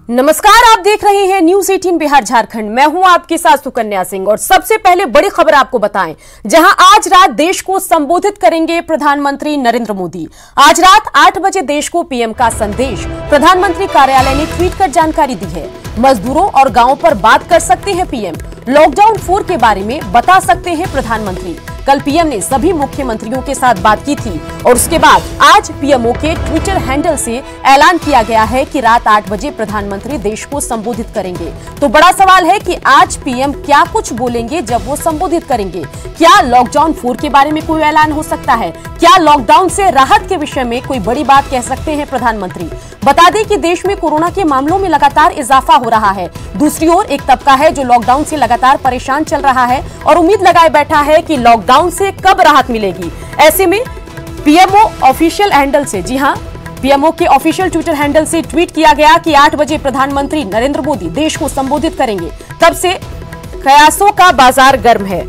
नमस्कार, आप देख रहे हैं न्यूज 18 बिहार झारखंड। मैं हूं आपके साथ सुकन्या सिंह और सबसे पहले बड़ी खबर आपको बताएं, जहां आज रात देश को संबोधित करेंगे प्रधानमंत्री नरेंद्र मोदी। आज रात 8 बजे देश को पीएम का संदेश प्रधानमंत्री कार्यालय ने ट्वीट कर जानकारी दी है। मजदूरों और गांवों पर बात कर सकते हैं पीएम। लॉकडाउन 4 के बारे में बता सकते हैं प्रधानमंत्री। कल पीएम ने सभी मुख्यमंत्रियों के साथ बात की थी और उसके बाद आज पीएमओ के ट्विटर हैंडल से ऐलान किया गया है कि रात 8 बजे प्रधानमंत्री देश को संबोधित करेंगे। तो बड़ा सवाल है कि आज पीएम क्या कुछ बोलेंगे जब वो संबोधित करेंगे। क्या लॉकडाउन 4 के बारे में कोई ऐलान हो सकता है? क्या लॉकडाउन से राहत के विषय में कोई बड़ी बात कह सकते हैं प्रधानमंत्री? बता दें कि देश में कोरोना के मामलों में लगातार इजाफा हो रहा है। दूसरी ओर एक तबका है जो लॉकडाउन से लगातार परेशान चल रहा है और उम्मीद लगाए बैठा है कि लॉकडाउन से कब राहत मिलेगी। ऐसे में पीएमओ ऑफिशियल हैंडल से, जी हां, पीएमओ के ऑफिशियल ट्विटर हैंडल से ट्वीट किया गया कि 8 बजे प्रधानमंत्री नरेंद्र मोदी देश को संबोधित करेंगे। तब से कयासों का बाजार गर्म है।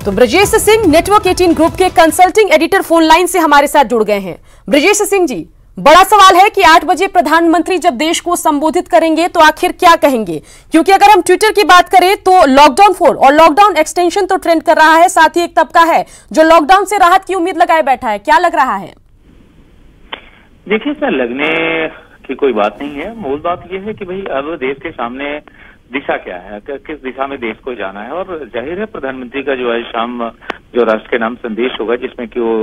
तो ब्रजेश सिंह, नेटवर्क 18 ग्रुप के कंसल्टिंग एडिटर, फोन लाइन से हमारे साथ जुड़ गए हैं। ब्रजेश सिंह जी, बड़ा सवाल है कि 8 बजे प्रधानमंत्री जब देश को संबोधित करेंगे तो आखिर क्या कहेंगे, क्योंकि अगर हम ट्विटर की बात करें तो लॉकडाउन 4 और लॉकडाउन एक्सटेंशन तो ट्रेंड कर रहा है, साथ ही एक तबका है जो लॉकडाउन से राहत की उम्मीद लगाए बैठा है। क्या लग रहा है? देखिए सर, लगने की कोई बात नहीं है। मूल बात यह है कि भाई अब देश के सामने दिशा क्या है, किस दिशा में देश को जाना है। और जाहिर है प्रधानमंत्री का जो आज शाम जो राष्ट्र के नाम संदेश होगा जिसमें कि वो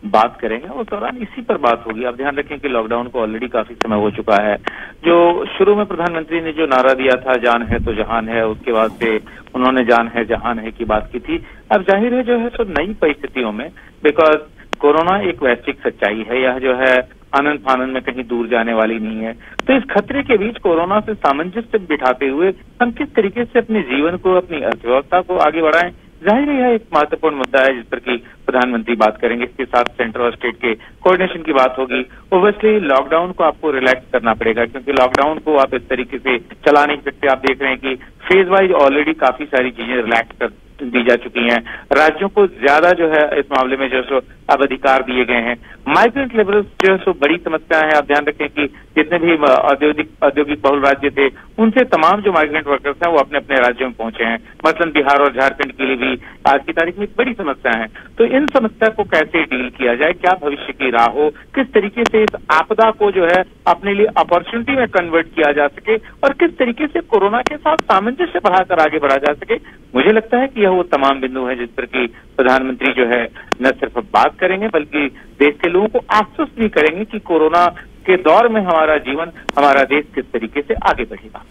बात करेंगे, उस दौरान इसी पर बात होगी। आप ध्यान रखें कि लॉकडाउन को ऑलरेडी काफी समय हो चुका है। जो शुरू में प्रधानमंत्री ने जो नारा दिया था, जान है तो जहान है, उसके बाद से उन्होंने जान है जहान है की बात की थी। अब जाहिर है जो है सो नई परिस्थितियों में, बिकॉज कोरोना एक वैश्विक सच्चाई है, यह जो है आनंद फानंद में कहीं दूर जाने वाली नहीं है। तो इस खतरे के बीच कोरोना से सामंजस्य बिठाते हुए हम किस तरीके से अपने जीवन को, अपनी अर्थव्यवस्था को आगे बढ़ाएं, जाहिर है यह एक महत्वपूर्ण मुद्दा है जिस पर कि प्रधानमंत्री बात करेंगे। इसके साथ सेंटर और स्टेट के कोऑर्डिनेशन की बात होगी। ओब्वियसली लॉकडाउन को आपको रिलैक्स करना पड़ेगा, क्योंकि लॉकडाउन को आप इस तरीके से चला नहीं सकते। आप देख रहे हैं कि फेज वाइज ऑलरेडी काफी सारी चीजें रिलैक्स कर दी जा चुकी हैं। राज्यों को ज्यादा जो है इस मामले में जो सो अब अधिकार दिए गए हैं। माइग्रेंट लेबरर्स जो है सो बड़ी समस्या है। आप ध्यान रखें कि जितने भी औद्योगिक बहुल राज्य थे, उनसे तमाम जो माइग्रेंट वर्कर्स हैं वो अपने अपने राज्यों में पहुंचे हैं। मसलन बिहार और झारखंड के लिए भी आज की तारीख में एक बड़ी समस्या है। तो इन समस्या को कैसे डील किया जाए, क्या भविष्य की राह हो, किस तरीके से इस आपदा को जो है अपने लिए अपॉर्चुनिटी में कन्वर्ट किया जा सके और किस तरीके से कोरोना के साथ सामंजस्य बढ़ाकर आगे बढ़ा जा सके, मुझे लगता है कि यह वो तमाम बिंदु है जिस पर कि प्रधानमंत्री जो है न सिर्फ बात करेंगे बल्कि देश के लोगों को आश्वस्त भी करेंगे कि कोरोना के दौर में हमारा जीवन, हमारा देश किस तरीके से आगे बढ़ेगा।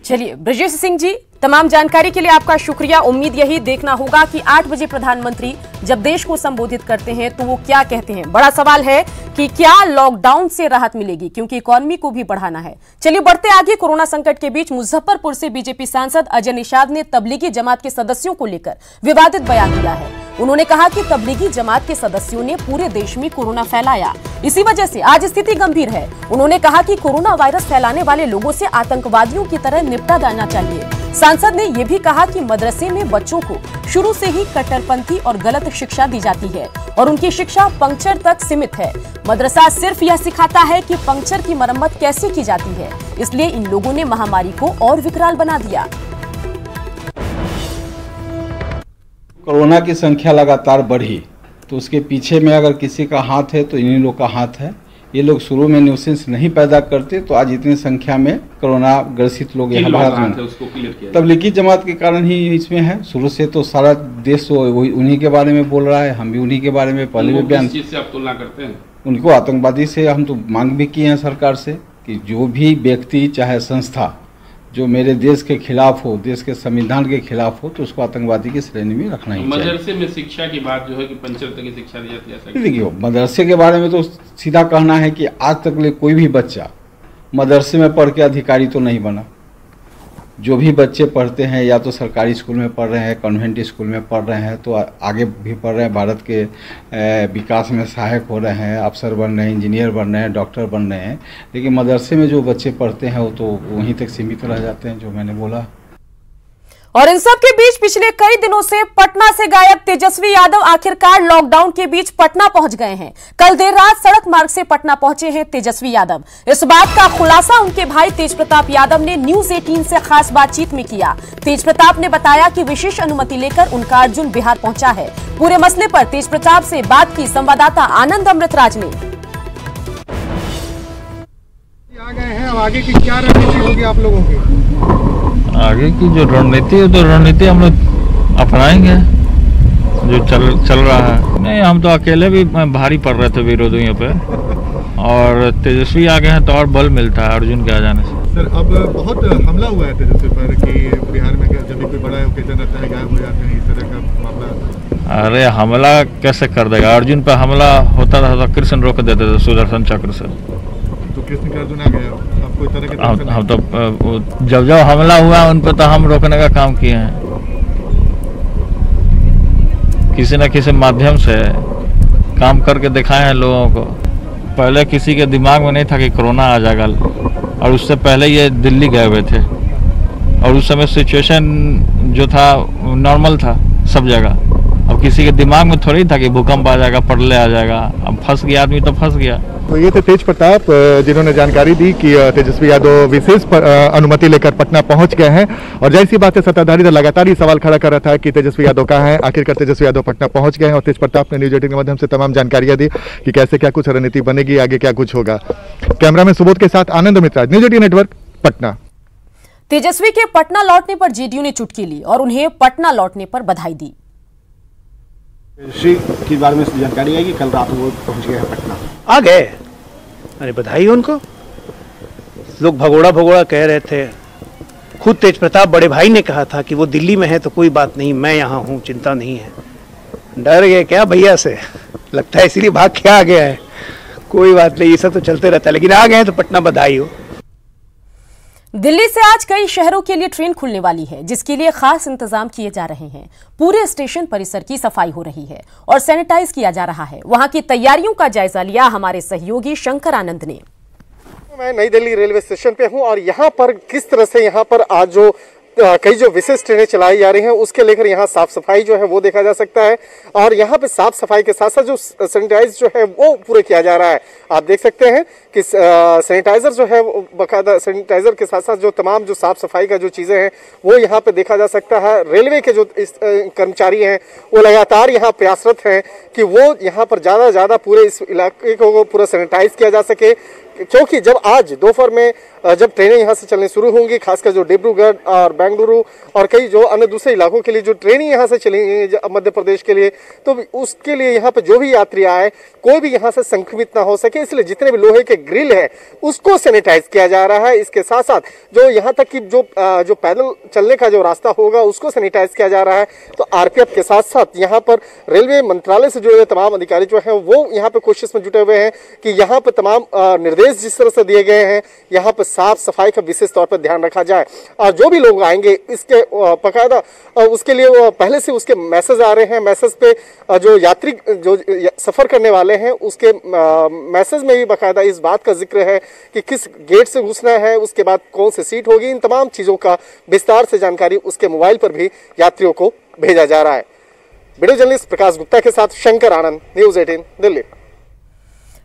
चलिए ब्रजेश सिंह जी, तमाम जानकारी के लिए आपका शुक्रिया। उम्मीद यही देखना होगा कि 8 बजे प्रधानमंत्री जब देश को संबोधित करते हैं तो वो क्या कहते हैं। बड़ा सवाल है कि क्या लॉकडाउन से राहत मिलेगी, क्योंकि इकोनॉमी को भी बढ़ाना है। चलिए बढ़ते आगे। कोरोना संकट के बीच मुजफ्फरपुर से बीजेपी सांसद अजय निषाद ने तबलीगी जमात के सदस्यों को लेकर विवादित बयान दिया है। उन्होंने कहा कि तबलीगी जमात के सदस्यों ने पूरे देश में कोरोना फैलाया, इसी वजह से आज स्थिति गंभीर है। उन्होंने कहा कि कोरोना वायरस फैलाने वाले लोगों से आतंकवादियों की तरह निपटा जाना चाहिए। सांसद ने यह भी कहा कि मदरसे में बच्चों को शुरू से ही कट्टरपंथी और गलत शिक्षा दी जाती है और उनकी शिक्षा पंक्चर तक सीमित है। मदरसा सिर्फ यह सिखाता है कि पंक्चर की मरम्मत कैसे की जाती है, इसलिए इन लोगों ने महामारी को और विकराल बना दिया। कोरोना की संख्या लगातार बढ़ी तो उसके पीछे में अगर किसी का हाथ है तो इन्हीं लोग का हाथ है। ये लोग शुरू में न्यूसेंस नहीं पैदा करते तो आज इतनी संख्या में कोरोना ग्रसित लोग यहाँ भारत में तबलीगी जमात के कारण ही इसमें है। शुरू से तो सारा देश वही उन्हीं के बारे में बोल रहा है। हम भी उन्हीं के बारे में पहले भी बयान, किस चीज़ से आप तुलना करते हैं? उनको आतंकवादी से हम तो मांग भी किए हैं सरकार से कि जो भी व्यक्ति चाहे संस्था जो मेरे देश के खिलाफ हो, देश के संविधान के खिलाफ हो, तो उसको आतंकवादी की श्रेणी में रखना ही चाहिए। मदरसे में शिक्षा की बात जो है कि पंचर तक की शिक्षा दी जाती है। देखिए मदरसे के बारे में तो सीधा कहना है कि आज तक कोई भी बच्चा मदरसे में पढ़ के अधिकारी तो नहीं बना। जो भी बच्चे पढ़ते हैं या तो सरकारी स्कूल में पढ़ रहे हैं, कॉन्वेंट स्कूल में पढ़ रहे हैं, तो आगे भी पढ़ रहे हैं, भारत के विकास में सहायक हो रहे हैं, अफसर बन रहे हैं, इंजीनियर बन रहे हैं, डॉक्टर बन रहे हैं। लेकिन मदरसे में जो बच्चे पढ़ते हैं वो तो वहीं तक सीमित रह जाते हैं, जो मैंने बोला। और इन सब के बीच पिछले कई दिनों से पटना से गायब तेजस्वी यादव आखिरकार लॉकडाउन के बीच पटना पहुंच गए हैं। कल देर रात सड़क मार्ग से पटना पहुंचे हैं तेजस्वी यादव। इस बात का खुलासा उनके भाई तेज प्रताप यादव ने न्यूज 18 से खास बातचीत में किया। तेज प्रताप ने बताया कि विशेष अनुमति लेकर उनका अर्जुन बिहार पहुंचा है। पूरे मसले पर तेज प्रताप से बात की संवाददाता आनंद अमृतराज ने। आ गए हैं, अब आगे की क्या रणनीति होगी आप लोगों की? आगे की जो रणनीति है तो रणनीति हम लोग अपनाएंगे जो चल रहा है। नहीं, हम तो अकेले भी भारी पड़ रहे थे विरोधियों पे, और तेजस्वी आ गए हैं तो और बल मिलता है अर्जुन के आ जाने से। सर, अब बहुत हमला हुआ है तेजस्वी पर कि बिहार में जब भी कोई बड़ा ओकेजन रहता है गायब हो जाते हैं, इस तरह का मामला। अरे हमला कैसे कर देगा? अर्जुन पे हमला होता था तो कृष्ण रोक देते थे सुदर्शन चक्र से। तो कृष्ण का अर्जुन आ गया, अब कोई तरह के हम तो जब हमला हुआ उन पर तो हम रोकने का काम किए हैं, किसी न किसी माध्यम से काम करके दिखाए हैं लोगों को। पहले किसी के दिमाग में नहीं था कि कोरोना आ जाएगा, और उससे पहले ये दिल्ली गए हुए थे, और उस समय सिचुएशन जो था नॉर्मल था सब जगह। अब किसी के दिमाग में थोड़ी था कि भूकंप आ जाएगा, प्रलय आ जाएगा। अब फंस गया आदमी तो फंस गया। तो ये थे तेज प्रताप, जिन्होंने जानकारी दी कि तेजस्वी यादव विशेष अनुमति लेकर पटना पहुंच गए हैं। और जाहिर सी बात है, सत्ताधारी दल लगातार ही सवाल खड़ा कर रहा था कि तेजस्वी यादव कहाँ हैं। आखिरकार तेजस्वी यादव पटना पहुंच गए हैं, और तेज प्रताप ने न्यूज 18 के माध्यम से तमाम जानकारियां दी कि कैसे क्या कुछ रणनीति बनेगी, आगे क्या कुछ होगा। कैमरामैन सुबोध के साथ आनंद मित्राज, न्यूज 18 नेटवर्क, पटना। तेजस्वी के पटना लौटने पर जेडीयू ने चुटकी ली और उन्हें पटना लौटने पर बधाई दी। तेजस्वी के बारे में जानकारी आई कि कल रात वो पहुंच गए पटना, आ गए। अरे बधाई हो उनको। लोग भगोड़ा कह रहे थे, खुद तेज प्रताप बड़े भाई ने कहा था कि वो दिल्ली में है तो कोई बात नहीं, मैं यहाँ हूँ, चिंता नहीं है। डर गए क्या भैया से? लगता है इसीलिए भाग के आ गया है। कोई बात नहीं, ये सब तो चलते रहता है, लेकिन आ गए तो पटना बधाई हो। दिल्ली से आज कई शहरों के लिए ट्रेन खुलने वाली है, जिसके लिए खास इंतजाम किए जा रहे हैं। पूरे स्टेशन परिसर की सफाई हो रही है और सैनिटाइज किया जा रहा है। वहां की तैयारियों का जायजा लिया हमारे सहयोगी शंकर आनंद ने। मैं नई दिल्ली रेलवे स्टेशन पे हूं, और यहाँ पर किस तरह से यहाँ पर आज जो कई जो विशेष ट्रेनें चलाई जा रही हैं उसके लेकर यहाँ साफ सफाई जो है वो देखा जा सकता है। और यहाँ पे साफ सफाई के साथ साथ जो सैनिटाइज जो है वो पूरे किया जा रहा है। आप देख सकते हैं कि सैनिटाइजर जो है बाकायदा सैनिटाइजर के साथ साथ जो तमाम जो साफ सफाई का जो चीजें हैं वो यहाँ पे देखा जा सकता है। रेलवे के जो कर्मचारी हैं वो लगातार यहाँ प्रयासरत हैं कि वो यहाँ पर ज्यादा पूरे इस इलाके को पूरा सैनिटाइज किया जा सके, क्योंकि जब आज दोपहर में जब ट्रेनें यहाँ से चलनी शुरू होंगी, खासकर जो डिब्रूगढ़ और बेंगलुरु और कई जो अन्य दूसरे इलाकों के लिए जो ट्रेनें यहाँ से चलेंगी मध्य प्रदेश के लिए, तो उसके लिए यहाँ पे जो भी यात्री आए कोई भी यहाँ से संक्रमित ना हो सके, इसलिए जितने भी लोहे के ग्रिल है उसको सैनिटाइज किया जा रहा है। इसके साथ साथ जो यहाँ तक की जो पैदल चलने का जो रास्ता होगा उसको सैनिटाइज किया जा रहा है। तो आरपीएफ के साथ साथ यहाँ पर रेलवे मंत्रालय से जुड़े हुए तमाम अधिकारी जो है वो यहाँ पे कोशिश में जुटे हुए हैं कि यहाँ पे तमाम निर्देश जिस तरह से दिए गए हैं यहाँ पे साफ सफाई का विशेष तौर पर ध्यान रखा जाए। और जो भी लोग आएंगे इसके बाकायदा उसके लिए पहले से उसके मैसेज आ रहे हैं। मैसेज पे जो यात्री जो सफर करने वाले हैं उसके मैसेज में भी बाकायदा इस बात का जिक्र है कि किस गेट से घुसना है, उसके बाद कौन सी सीट होगी, इन तमाम चीजों का विस्तार से जानकारी उसके मोबाइल पर भी यात्रियों को भेजा जा रहा है। वीडियो जर्नलिस्ट प्रकाश गुप्ता के साथ शंकर आनंद, न्यूज 18 दिल्ली।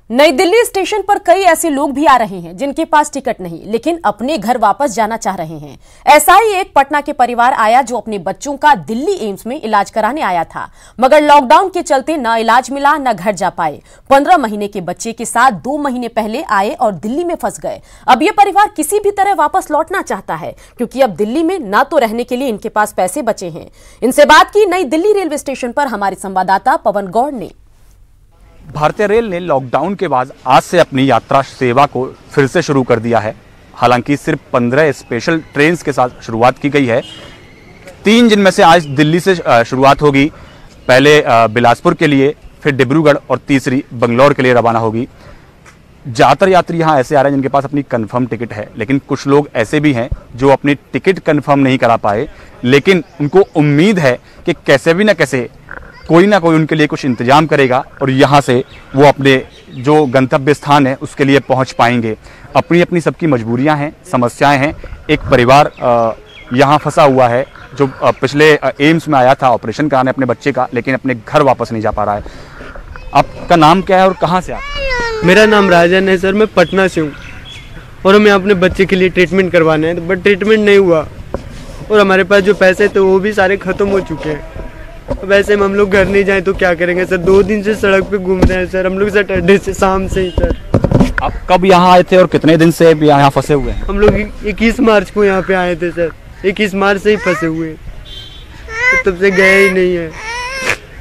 नई दिल्ली स्टेशन पर कई ऐसे लोग भी आ रहे हैं जिनके पास टिकट नहीं, लेकिन अपने घर वापस जाना चाह रहे हैं। ऐसा ही एक पटना के परिवार आया जो अपने बच्चों का दिल्ली एम्स में इलाज कराने आया था, मगर लॉकडाउन के चलते न इलाज मिला न घर जा पाए। 15 महीने के बच्चे के साथ 2 महीने पहले आए और दिल्ली में फंस गए। अब ये परिवार किसी भी तरह वापस लौटना चाहता है, क्योंकि अब दिल्ली में ना तो रहने के लिए इनके पास पैसे बचे हैं। इनसे बात की नई दिल्ली रेलवे स्टेशन पर हमारे संवाददाता पवन गौड़ ने। भारतीय रेल ने लॉकडाउन के बाद आज से अपनी यात्रा सेवा को फिर से शुरू कर दिया है। हालांकि सिर्फ 15 स्पेशल ट्रेन के साथ शुरुआत की गई है। 3 जिनमें से आज दिल्ली से शुरुआत होगी। पहले बिलासपुर के लिए, फिर डिब्रूगढ़ और तीसरी बंगलौर के लिए रवाना होगी। ज़्यादातर यात्री यहाँ ऐसे आ रहे हैं जिनके पास अपनी कंफर्म टिकट है, लेकिन कुछ लोग ऐसे भी हैं जो अपनी टिकट कंफर्म नहीं करा पाए, लेकिन उनको उम्मीद है कि कैसे भी न कैसे कोई ना कोई उनके लिए कुछ इंतजाम करेगा और यहाँ से वो अपने जो गंतव्य स्थान है उसके लिए पहुँच पाएंगे। अपनी अपनी सबकी मजबूरियाँ हैं, समस्याएं हैं। एक परिवार यहाँ फंसा हुआ है जो पिछले एम्स में आया था ऑपरेशन कराने अपने बच्चे का, लेकिन अपने घर वापस नहीं जा पा रहा है। आपका नाम क्या है और कहाँ से आप? मेरा नाम राजन है सर, मैं पटना से हूँ और हमें अपने बच्चे के लिए ट्रीटमेंट करवाना है, बट ट्रीटमेंट नहीं हुआ और हमारे पास जो पैसे थे वो भी सारे ख़त्म हो चुके हैं। वैसे हम लोग घर नहीं जाए तो क्या करेंगे सर? 2 दिन से सड़क पे घूम रहे हैं सर हम लोग, सैटरडे से शाम से ही सर। आप कब यहाँ आए थे और कितने दिन से यहाँ फंसे हुए हैं? हम लोग 21 मार्च को यहाँ पे आए थे सर, 21 मार्च से ही फंसे हुए, तो तब से गए ही नहीं है।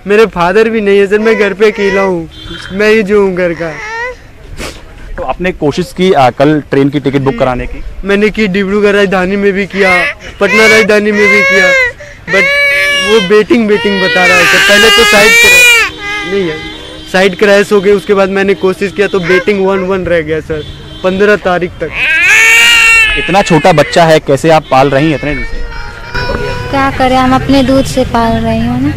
मेरे फादर भी नहीं है सर, मैं घर पे अकेला हूँ, मैं ही जो हूँ घर का। तो आपने कोशिश की कल ट्रेन की टिकट बुक कराने की? मैंने की, डिब्रूगढ़ राजधानी में भी किया, पटना राजधानी में भी किया, बट वो वेटिंग बता रहा है सर। पहले तो साइड क्रैश हो गई, उसके बाद मैंने कोशिश किया तो वेटिंग 1-1 रह गया सर 15 तारीख तक। इतना छोटा बच्चा है, कैसे आप पाल रही हैं इतने दिन से? क्या करें, हम अपने दूध से पाल रही हूँ ना।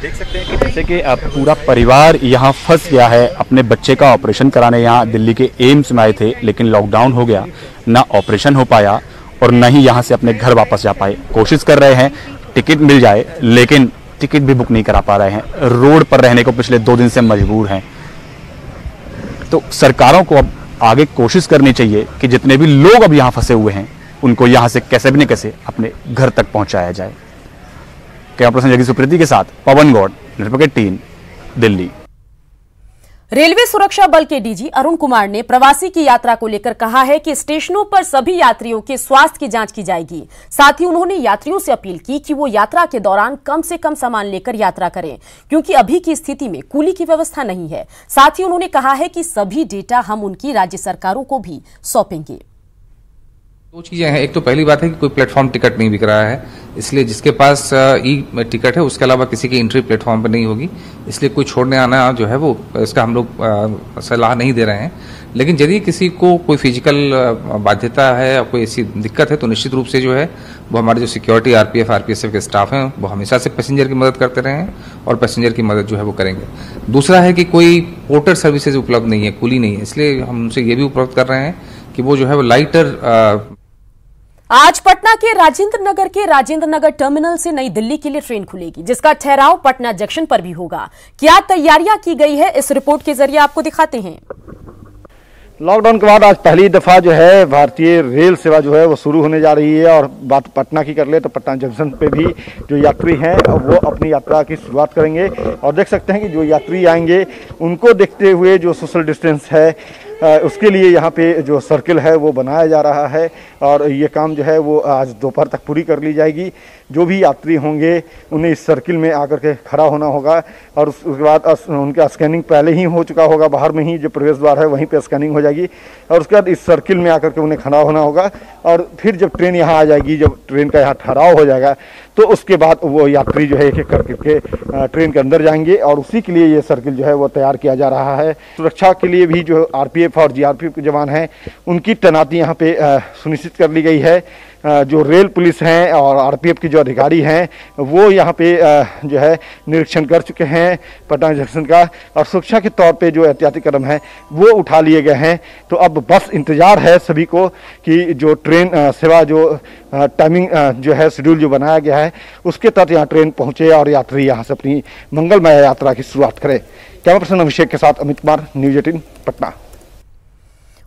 देख सकते हैं कि जैसे कि पूरा परिवार यहाँ फंस गया है। अपने बच्चे का ऑपरेशन कराने यहाँ दिल्ली के एम्स में आए थे, लेकिन लॉकडाउन हो गया, ना ऑपरेशन हो पाया और न ही यहाँ से अपने घर वापस जा पाए। कोशिश कर रहे हैं टिकट मिल जाए, लेकिन टिकट भी बुक नहीं करा पा रहे हैं। रोड पर रहने को पिछले 2 दिन से मजबूर हैं। तो सरकारों को अब आगे कोशिश करनी चाहिए कि जितने भी लोग अब यहाँ फंसे हुए हैं उनको यहाँ से कैसे भी न कैसे अपने घर तक पहुँचाया जाए। कैमरा पर्सन जगदीश सुप्रीति के साथ पवन गौड़, नेटवर्क 3, दिल्ली। रेलवे सुरक्षा बल के डीजी अरुण कुमार ने प्रवासी की यात्रा को लेकर कहा है कि स्टेशनों पर सभी यात्रियों के स्वास्थ्य की जांच की जाएगी। साथ ही उन्होंने यात्रियों से अपील की कि वो यात्रा के दौरान कम से कम सामान लेकर यात्रा करें, क्योंकि अभी की स्थिति में कूली की व्यवस्था नहीं है। साथ ही उन्होंने कहा है कि सभी डेटा हम उनकी राज्य सरकारों को भी सौंपेंगे। 2 चीजें हैं। एक तो पहली बात है कि कोई प्लेटफॉर्म टिकट नहीं बिक रहा है, इसलिए जिसके पास ई टिकट है उसके अलावा किसी की एंट्री प्लेटफॉर्म पर नहीं होगी, इसलिए कोई छोड़ने आना जो है वो इसका हम लोग सलाह नहीं दे रहे हैं। लेकिन यदि किसी को कोई फिजिकल बाध्यता है या कोई ऐसी दिक्कत है तो निश्चित रूप से जो है वो हमारे जो सिक्योरिटी आरपीएफ आरपीएसएफ के स्टाफ हैं वो हमेशा से पैसेंजर की मदद करते रहे हैं और पैसेंजर की मदद जो है वो करेंगे। दूसरा है कि कोई पोर्टर सर्विसेज उपलब्ध नहीं है, कुली नहीं है, इसलिए हम उनसे ये भी उपलब्ध कर रहे हैं कि वो जो है वो लाइटर। आज पटना के राजेंद्र नगर टर्मिनल से नई दिल्ली के लिए ट्रेन खुलेगी, जिसका ठहराव पटना जंक्शन पर भी होगा। क्या तैयारियां की गई है, इस रिपोर्ट के जरिए आपको दिखाते हैं। लॉकडाउन के बाद आज पहली दफा जो है भारतीय रेल सेवा जो है वो शुरू होने जा रही है। और बात पटना की कर ले तो पटना जंक्शन पे भी जो यात्री हैं वो अपनी यात्रा की शुरुआत करेंगे। और देख सकते हैं कि जो यात्री आएंगे उनको देखते हुए जो सोशल डिस्टेंस है उसके लिए यहाँ पे जो सर्किल है वो बनाया जा रहा है और ये काम जो है वो आज दोपहर तक पूरी कर ली जाएगी। जो भी यात्री होंगे उन्हें इस सर्किल में आकर के खड़ा होना होगा और उसके बाद उनका स्कैनिंग पहले ही हो चुका होगा, बाहर में ही जो प्रवेश द्वार है वहीं पे स्कैनिंग हो जाएगी और उसके बाद इस सर्किल में आकर के उन्हें खड़ा होना होगा। और फिर जब ट्रेन यहाँ आ जाएगी, जब ट्रेन का यहाँ ठहराव हो जाएगा तो उसके बाद वो यात्री जो है एक एक करके ट्रेन के अंदर जाएंगे और उसी के लिए ये सर्किल जो है वो तैयार किया जा रहा है। सुरक्षा के लिए भी जो आरपीएफ और जीआरपीएफ के जवान हैं उनकी तैनाती यहाँ पे सुनिश्चित कर ली गई है। जो रेल पुलिस हैं और आरपीएफ के जो अधिकारी हैं वो यहाँ पे जो है निरीक्षण कर चुके हैं पटना जंक्शन का और सुरक्षा के तौर पे जो एहतियाती कदम है वो उठा लिए गए हैं। तो अब बस इंतजार है सभी को कि जो ट्रेन सेवा जो टाइमिंग जो है शेड्यूल जो बनाया गया है उसके तहत यहाँ ट्रेन पहुँचे और यात्री यहाँ से अपनी मंगलमय यात्रा की शुरुआत करें। कैमरा पर्सन अभिषेक के साथ अमित कुमार, न्यूज 18 पटना।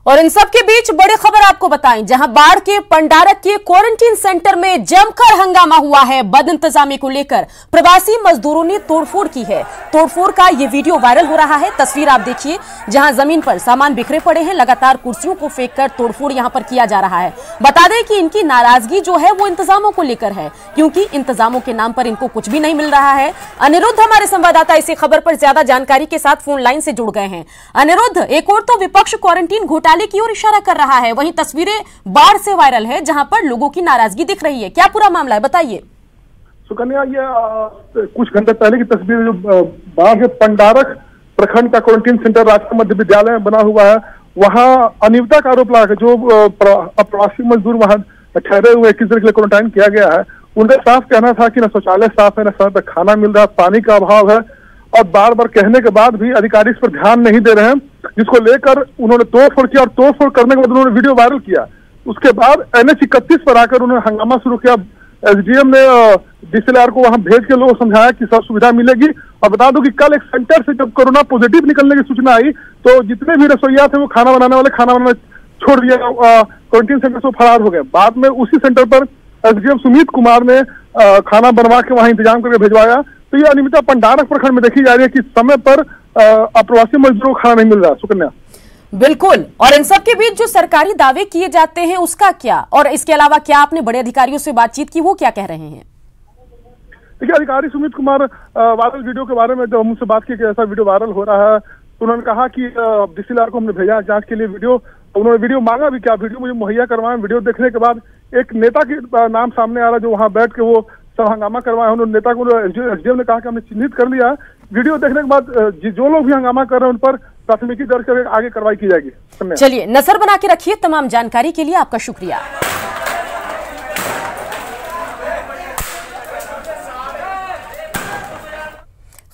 और इन सब के बीच बड़ी खबर आपको बताएं, जहां बाढ़ के पंडारक के क्वारंटीन सेंटर में जमकर हंगामा हुआ है। बदइंतजामी को लेकर प्रवासी मजदूरों ने तोड़फोड़ की है। तोड़फोड़ का ये वीडियो वायरल हो रहा है। तस्वीर आप देखिए, जहां जमीन पर सामान बिखरे पड़े हैं, लगातार कुर्सियों को फेंककर तोड़फोड़ यहां पर किया जा रहा है। बता दें कि इनकी नाराजगी जो है वो इंतजामों को लेकर है, क्योंकि इंतजामों के नाम पर इनको कुछ भी नहीं मिल रहा है। अनिरुद्ध हमारे संवाददाता इसी खबर पर ज्यादा जानकारी के साथ फोन लाइन से जुड़ गए हैं। अनिरुद्ध, एक और तो विपक्ष क्वारंटीन घोटाले की ओर इशारा कर रहा है, वहीं तस्वीरें बाढ़ से वायरल है जहां पर लोगों की नाराजगी दिख रही है। क्या पूरा मामला है, बताइए। सुकन्या, ये कुछ घंटे पहले की तस्वीर जो बाढ़ के पंडारक प्रखंड का क्वारंटीन सेंटर राजकीय मध्य विद्यालय में बना हुआ है, वहां अनियमितता का आरोप लगा जो अप्रवासी मजदूर वहां ठहरे हुए 21 दिन के लिए क्वारंटाइन किया गया है, उनका साफ कहना था कि न शौचालय साफ है, न समय पर खाना मिल रहा है, पानी का अभाव है और बार बार कहने के बाद भी अधिकारी इस पर ध्यान नहीं दे रहे हैं, जिसको लेकर उन्होंने तोड़फोड़ किया और तोड़फोड़ करने के बाद उन्होंने वीडियो वायरल किया। उसके बाद NH 31 पर आकर उन्होंने हंगामा शुरू किया। SDM ने DCLR को वहां भेज के लोगों को समझाया कि सब सुविधा मिलेगी। और बता दो कि कल एक सेंटर से जब कोरोना पॉजिटिव निकलने की सूचना आई तो जितने भी रसोइया थे वो खाना बनाने वाले खाना बनाना छोड़ दिया, क्वारंटीन सेंटर से फरार हो गए। बाद में उसी सेंटर पर SDM सुमित कुमार ने खाना बनवा के वहां इंतजाम करके भिजवाया। तो ये अनियमितता पंडारक प्रखंड में देखी जा रही है कि समय पर अप्रवासी मजदूरों को खाना नहीं मिल रहा। सुकन्या, बिल्कुल। और इन सब के बीच जो सरकारी दावे किए जाते हैं उसका क्या, और इसके अलावा क्या आपने बड़े अधिकारियों से बातचीत की, वो क्या कह रहे हैं? देखिए, अधिकारी सुमित कुमार वायरल वीडियो के बारे में जब हमसे बात की कि ऐसा वीडियो वायरल हो रहा है तो उन्होंने कहा कि DCLR को हमने भेजा जांच के लिए वीडियो। उन्होंने वीडियो मांगा भी, क्या वीडियो मुझे मुहैया करवाएं। वीडियो देखने के बाद एक नेता के नाम सामने आ रहा जो वहां बैठ के वो सब हंगामा करवाए। उन्होंने नेता को SDM ने कहा कि हमने चिन्हित कर लिया। वीडियो देखने के बाद जो लोग भी हंगामा कर रहे हैं उन पर प्राथमिकी दर्ज करके आगे कार्रवाई की जाएगी। चलिए, नजर बना के रखिए। तमाम जानकारी के लिए आपका शुक्रिया।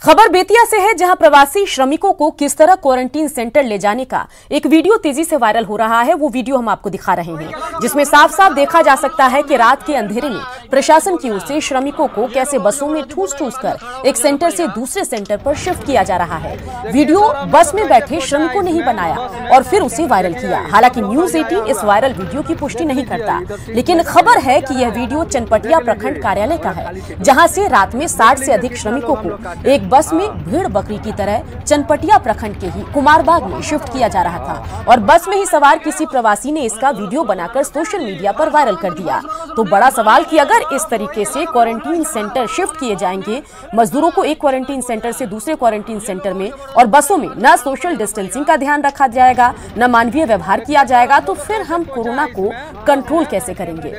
खबर बेतिया से है, जहां प्रवासी श्रमिकों को किस तरह क्वारंटीन सेंटर ले जाने का एक वीडियो तेजी से वायरल हो रहा है। वो वीडियो हम आपको दिखा रहे हैं, जिसमें साफ साफ देखा जा सकता है कि रात के अंधेरे में प्रशासन की ओर से श्रमिकों को कैसे बसों में ठूस ठूस कर एक सेंटर से दूसरे सेंटर पर शिफ्ट किया जा रहा है। वीडियो बस में बैठे श्रमिकों ने ही बनाया और फिर उसे वायरल किया। हालांकि न्यूज 18 इस वायरल वीडियो की पुष्टि नहीं करता, लेकिन खबर है कि यह वीडियो चनपटिया प्रखंड कार्यालय का है, जहां से रात में 60 से अधिक श्रमिकों को एक बस में भेड़ बकरी की तरह चनपटिया प्रखंड के ही कुमारबाग में शिफ्ट किया जा रहा था। और बस में ही सवार किसी प्रवासी ने इसका वीडियो बनाकर सोशल मीडिया पर वायरल कर दिया। तो बड़ा सवाल कि अगर इस तरीके से क्वारंटीन सेंटर शिफ्ट किए जाएंगे, मजदूरों को एक क्वारंटीन सेंटर से दूसरे क्वारंटीन सेंटर में, और बसों में न सोशल डिस्टेंसिंग का ध्यान रखा जाएगा, न मानवीय व्यवहार किया जाएगा, तो फिर हम कोरोना को कंट्रोल कैसे करेंगे?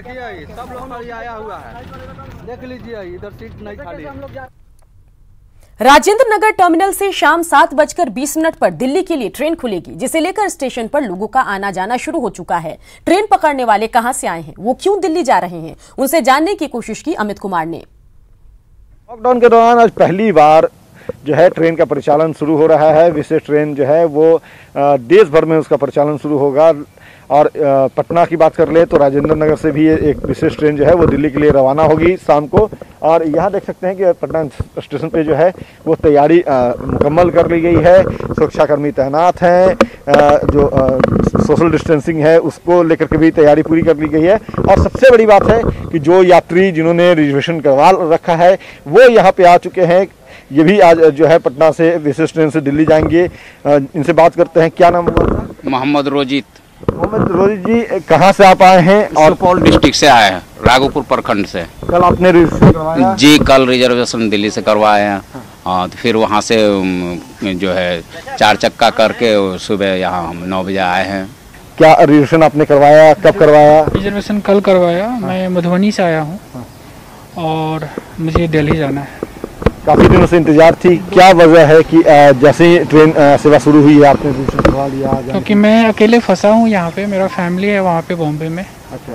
देख लीजिए, इधर सीट नहीं खाली है। राजेंद्र नगर टर्मिनल से शाम 7:20 पर दिल्ली के लिए ट्रेन खुलेगी, जिसे लेकर स्टेशन पर लोगों का आना जाना शुरू हो चुका है। ट्रेन पकड़ने वाले कहां से आए हैं, वो क्यों दिल्ली जा रहे हैं, उनसे जानने की कोशिश की अमित कुमार ने। लॉकडाउन के दौरान आज पहली बार जो है ट्रेन का परिचालन शुरू हो रहा है। विशेष ट्रेन जो है वो देश भर में उसका परिचालन शुरू होगा। और पटना की बात कर ले तो राजेंद्र नगर से भी एक विशेष ट्रेन जो है वो दिल्ली के लिए रवाना होगी शाम को। और यहाँ देख सकते हैं कि पटना स्टेशन पे जो है वो तैयारी मुकम्मल कर ली गई है। सुरक्षाकर्मी तैनात हैं, जो सोशल डिस्टेंसिंग है उसको लेकर के भी तैयारी पूरी कर ली गई है। और सबसे बड़ी बात है कि जो यात्री जिन्होंने रिजर्वेशन करवा रखा है वो यहाँ पे आ चुके हैं। ये भी आज जो है पटना से विशेष ट्रेन से दिल्ली जाएंगे। इनसे बात करते हैं। क्या नाम हुआ? मोहम्मद रोजित। मोहम्मद रोजित जी, कहाँ से आप आए हैं? और सुपौल डिस्ट्रिक्ट से आए हैं, राघोपुर प्रखंड से। कल आपने रिजर्वेशन करवाया? जी, कल रिजर्वेशन दिल्ली से करवाए हैं। हाँ, तो फिर वहाँ से जो है 4 चक्का करके सुबह यहाँ हम 9 बजे आए हैं। क्या रिजर्वेशन आपने करवाया, कब करवाया? रिजर्वेशन कल करवाया। मैं मधुबनी से आया हूँ और मुझे दिल्ली जाना है। काफ़ी दिनों से इंतजार थी, क्या वजह है कि जैसे ही ट्रेन सेवा शुरू हुई है आपने रिजर्वेशन करवा लिया? क्योंकि मैं अकेले फंसा हूँ यहाँ पे, मेरा फैमिली है वहाँ पे बॉम्बे में। अच्छा,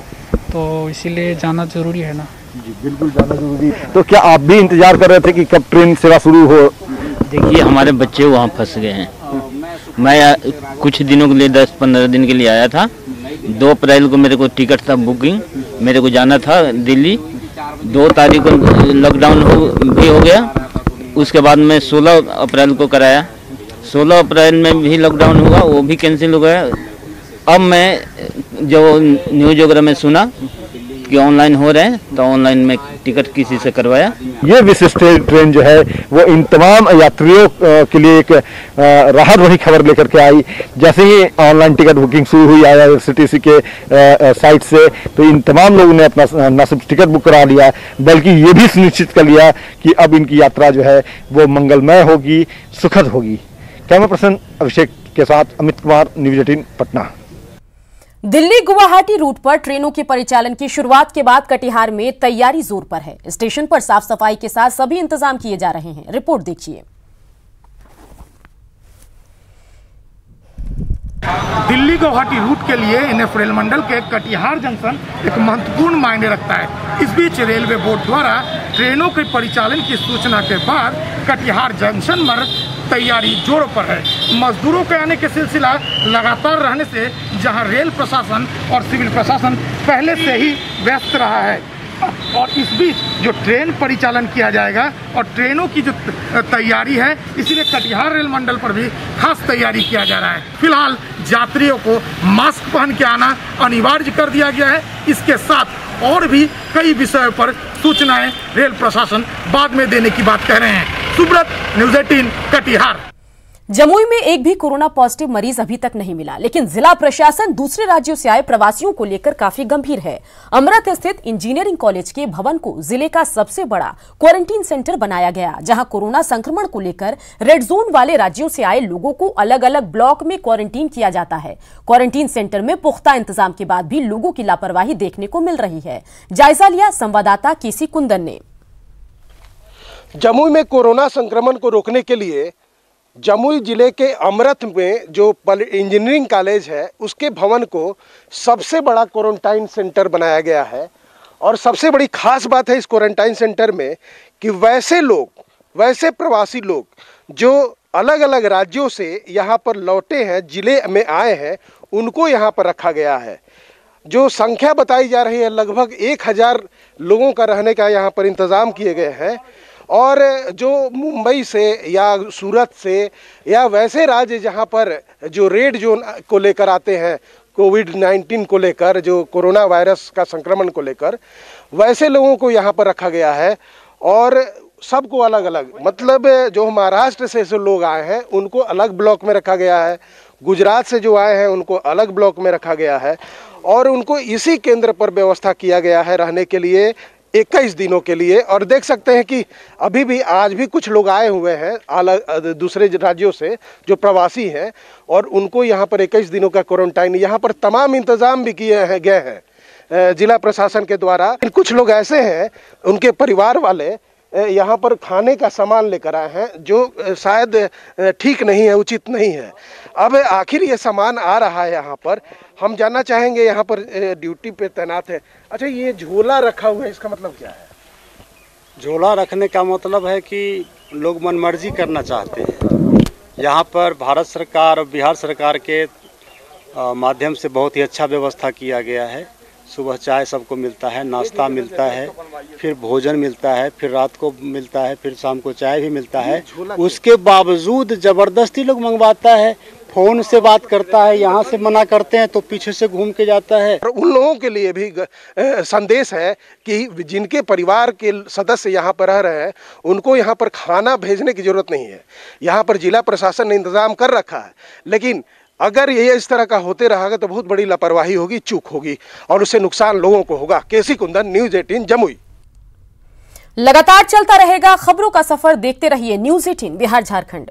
तो इसीलिए जाना जरूरी है ना। जी बिल्कुल, जाना जरूरी। तो क्या आप भी इंतजार कर रहे थे कि कब ट्रेन सेवा शुरू हो? देखिए, हमारे बच्चे वहाँ फंस गए हैं। मैं कुछ दिनों के लिए 10-15 दिन के लिए आया था। 2 अप्रैल को मेरे को टिकट था बुकिंग, मेरे को जाना था दिल्ली। 2 तारीख को लॉकडाउन भी हो गया। उसके बाद मैं 16 अप्रैल को कराया। 16 अप्रैल में भी लॉकडाउन हुआ, वो भी कैंसिल हो गया। अब मैं जो न्यूज़ वगैरह में सुना कि ऑनलाइन हो रहे हैं तो ऑनलाइन में टिकट किसी से करवाया। ये विशेष ट्रेन जो है वो इन तमाम यात्रियों के लिए एक राहत भरी खबर लेकर के आई। जैसे ही ऑनलाइन टिकट बुकिंग शुरू हुई IRCTC के साइट से, तो इन तमाम लोगों ने अपना न सिर्फ टिकट बुक करा लिया बल्कि ये भी सुनिश्चित कर लिया कि अब इनकी यात्रा जो है वो मंगलमय होगी, सुखद होगी। कैमरा पर्सन अभिषेक के साथ अमित कुमार, न्यूज़ 18 पटना। दिल्ली गुवाहाटी रूट पर ट्रेनों के परिचालन की शुरुआत के बाद कटिहार में तैयारी जोर पर है। स्टेशन पर साफ सफाई के साथ सभी इंतजाम किए जा रहे हैं। रिपोर्ट देखिए। दिल्ली गुवाहाटी रूट के लिए NF रेल मंडल के कटिहार जंक्शन एक महत्वपूर्ण मायने रखता है। इस बीच रेलवे बोर्ड द्वारा ट्रेनों के परिचालन की सूचना के बाद कटिहार जंक्शन पर तैयारी जोरों पर है। मजदूरों के आने के सिलसिला लगातार रहने से जहां रेल प्रशासन और सिविल प्रशासन पहले से ही व्यस्त रहा है और इस बीच जो ट्रेन परिचालन किया जाएगा और ट्रेनों की जो तैयारी है, इसीलिए कटिहार रेल मंडल पर भी खास तैयारी किया जा रहा है। फिलहाल यात्रियों को मास्क पहन के आना अनिवार्य कर दिया गया है। इसके साथ और भी कई विषयों पर सूचनाएं रेल प्रशासन बाद में देने की बात कह रहे हैं। सुब्रत, न्यूज़ 18 कटिहार। जमुई में एक भी कोरोना पॉजिटिव मरीज अभी तक नहीं मिला, लेकिन जिला प्रशासन दूसरे राज्यों से आए प्रवासियों को लेकर काफी गंभीर है। अमृत स्थित इंजीनियरिंग कॉलेज के भवन को जिले का सबसे बड़ा क्वारंटीन सेंटर बनाया गया, जहां कोरोना संक्रमण को लेकर रेड जोन वाले राज्यों से आए लोगों को अलग अलग ब्लॉक में क्वारंटीन किया जाता है। क्वारंटीन सेंटर में पुख्ता इंतजाम के बाद भी लोगों की लापरवाही देखने को मिल रही है। जायजा लिया संवाददाता केसी कुंदन ने। जमुई में कोरोना संक्रमण को रोकने के लिए जमुई जिले के अमृत में जो इंजीनियरिंग कॉलेज है उसके भवन को सबसे बड़ा क्वारंटाइन सेंटर बनाया गया है। और सबसे बड़ी खास बात है इस क्वारंटाइन सेंटर में कि वैसे प्रवासी लोग जो अलग अलग राज्यों से यहाँ पर लौटे हैं, जिले में आए हैं, उनको यहाँ पर रखा गया है। जो संख्या बताई जा रही है लगभग 1000 लोगों का रहने का यहाँ पर इंतज़ाम किए गए हैं। और जो मुंबई से या सूरत से या वैसे राज्य जहां पर जो रेड जोन को लेकर आते हैं, कोविड-19 को लेकर, जो कोरोना वायरस का संक्रमण को लेकर, वैसे लोगों को यहां पर रखा गया है। और सबको अलग अलग, मतलब जो महाराष्ट्र से जो लोग आए हैं उनको अलग ब्लॉक में रखा गया है, गुजरात से जो आए हैं उनको अलग ब्लॉक में रखा गया है और उनको इसी केंद्र पर व्यवस्था किया गया है रहने के लिए 21 दिनों के लिए। और देख सकते हैं कि अभी भी आज भी कुछ लोग आए हुए हैं अलग दूसरे राज्यों से जो प्रवासी हैं और उनको यहाँ पर 21 दिनों का क्वारंटाइन, यहाँ पर तमाम इंतज़ाम भी किए गए हैं जिला प्रशासन के द्वारा। कुछ लोग ऐसे हैं उनके परिवार वाले यहाँ पर खाने का सामान लेकर आए हैं जो शायद ठीक नहीं है, उचित नहीं है। अब आखिर ये सामान आ रहा है यहाँ पर, हम जानना चाहेंगे यहाँ पर ड्यूटी पे तैनात है। अच्छा, ये झोला रखा हुआ है, इसका मतलब क्या है? झोला रखने का मतलब है कि लोग मनमर्जी करना चाहते हैं। यहाँ पर भारत सरकार और बिहार सरकार के माध्यम से बहुत ही अच्छा व्यवस्था किया गया है। सुबह चाय सबको मिलता है, नाश्ता मिलता है, फिर भोजन मिलता है, फिर रात को मिलता है, फिर शाम को चाय भी मिलता है। उसके बावजूद ज़बरदस्ती लोग मंगवाता है, फ़ोन से बात करता है, यहाँ से मना करते हैं तो पीछे से घूम के जाता है। और उन लोगों के लिए भी संदेश है कि जिनके परिवार के सदस्य यहाँ पर रह रहे हैं उनको यहाँ पर खाना भेजने की ज़रूरत नहीं है। यहाँ पर जिला प्रशासन ने इंतज़ाम कर रखा है, लेकिन अगर ये इस तरह का होते रहेगा तो बहुत बड़ी लापरवाही होगी, चूक होगी और उससे नुकसान लोगों को होगा। केसी कुंदन, न्यूज़ 18 जमुई। लगातार चलता रहेगा खबरों का सफर, देखते रहिए न्यूज़ 18 बिहार झारखंड।